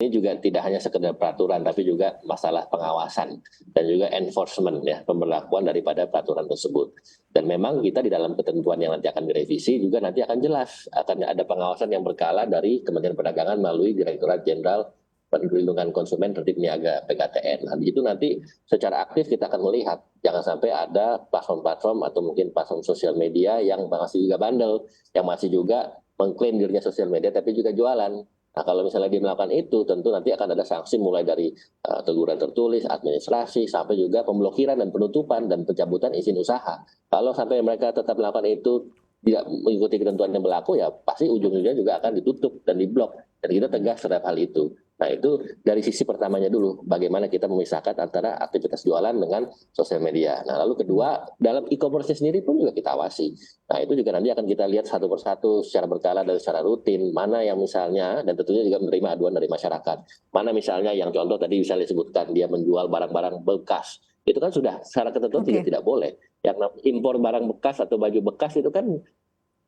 ini juga tidak hanya sekedar peraturan, tapi juga masalah pengawasan dan juga enforcement ya, pemberlakuan daripada peraturan tersebut. Dan memang kita di dalam ketentuan yang nanti akan direvisi juga nanti akan jelas, akan ada pengawasan yang berkala dari Kementerian Perdagangan melalui Direktorat Jenderal Perlindungan Konsumen Tertib Niaga PKTN. Nah, itu nanti secara aktif kita akan melihat, jangan sampai ada platform-platform atau mungkin platform sosial media yang masih juga bandel, yang masih juga mengklaim dirinya sosial media tapi juga jualan. Nah, kalau misalnya dia melakukan itu, tentu nanti akan ada sanksi mulai dari teguran tertulis, administrasi, sampai juga pemblokiran dan penutupan dan pencabutan izin usaha. Kalau sampai mereka tetap melakukan itu tidak mengikuti ketentuan yang berlaku, ya pasti ujung-ujungnya juga akan ditutup dan diblok. Dan kita tegas terhadap hal itu. Nah, itu dari sisi pertamanya dulu, bagaimana kita memisahkan antara aktivitas jualan dengan sosial media. Nah, lalu kedua, dalam e-commerce sendiri pun juga kita awasi. Nah, itu juga nanti akan kita lihat satu persatu secara berkala dan secara rutin, mana yang misalnya, dan tentunya juga menerima aduan dari masyarakat. Mana misalnya yang contoh tadi bisa disebutkan, dia menjual barang-barang bekas. Itu kan sudah secara ketentuan tidak boleh. Yang impor barang bekas atau baju bekas itu kan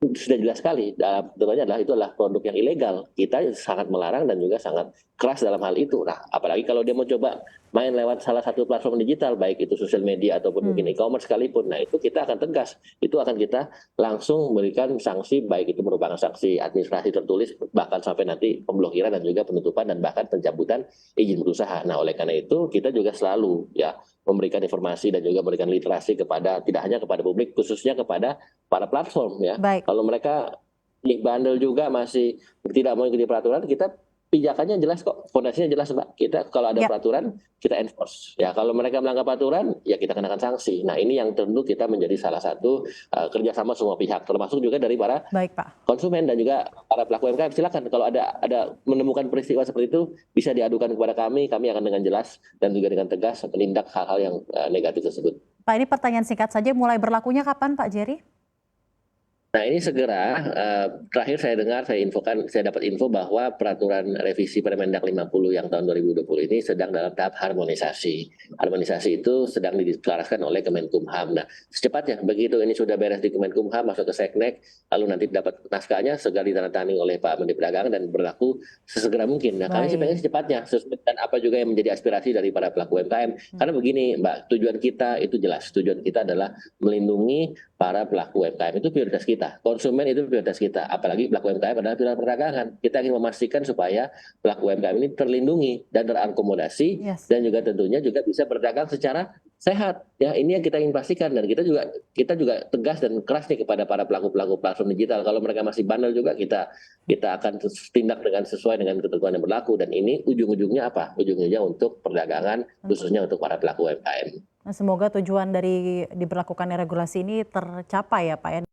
sudah jelas sekali, tentunya itu adalah produk yang ilegal. Kita sangat melarang dan juga sangat keras dalam hal itu. Nah, apalagi kalau dia mau coba main lewat salah satu platform digital, baik itu sosial media ataupun mungkin e-commerce sekalipun, nah itu kita akan tegas. Itu akan kita langsung memberikan sanksi, baik itu merupakan sanksi administrasi tertulis, bahkan sampai nanti pemblokiran dan juga penutupan dan bahkan pencabutan izin berusaha. Nah, oleh karena itu kita juga selalu ya memberikan informasi dan juga memberikan literasi kepada, tidak hanya kepada publik, khususnya kepada para platform ya. Baik. Kalau mereka bandel juga masih tidak mau ikuti peraturan, kita pijakannya jelas kok, fondasinya jelas Mbak. Kita kalau ada peraturan kita enforce. Ya kalau mereka melanggar peraturan ya kita kenakan sanksi. Nah, ini yang tentu kita menjadi salah satu kerjasama semua pihak, termasuk juga dari para konsumen dan juga para pelaku UMKM. Silakan kalau ada menemukan peristiwa seperti itu bisa diadukan kepada kami akan dengan jelas dan juga dengan tegas menindak hal-hal yang negatif tersebut. Pak, ini pertanyaan singkat saja, mulai berlakunya kapan Pak Jerry? Nah, ini segera, terakhir saya dengar, saya dapat info bahwa peraturan revisi Permendak 50 yang tahun 2020 ini sedang dalam tahap harmonisasi. Harmonisasi itu sedang diselaraskan oleh Kemenkumham. Nah, secepatnya begitu ini sudah beres di Kemenkumham, masuk ke Seknek, lalu nanti dapat naskahnya segera ditandatangani oleh Pak Menteri Perdagangan dan berlaku sesegera mungkin. Nah, kami sih pengen secepatnya, sesuai dan apa juga yang menjadi aspirasi dari para pelaku UMKM. Karena begini, Mbak, tujuan kita itu jelas. Tujuan kita adalah melindungi para pelaku UMKM, itu prioritas kita. Konsumen itu prioritas kita, apalagi pelaku UMKM adalah pilar perdagangan. Kita ingin memastikan supaya pelaku UMKM ini terlindungi dan terakomodasi dan juga tentunya juga bisa berdagang secara sehat. Ya, ini yang kita ingin pastikan dan kita juga tegas dan keras nih kepada para pelaku-pelaku platform digital. Kalau mereka masih bandel juga kita akan tindak dengan sesuai dengan ketentuan yang berlaku dan ini ujung-ujungnya apa? Ujung-ujungnya untuk perdagangan khususnya untuk para pelaku UMKM. Semoga tujuan dari diberlakukannya regulasi ini tercapai ya Pak ya.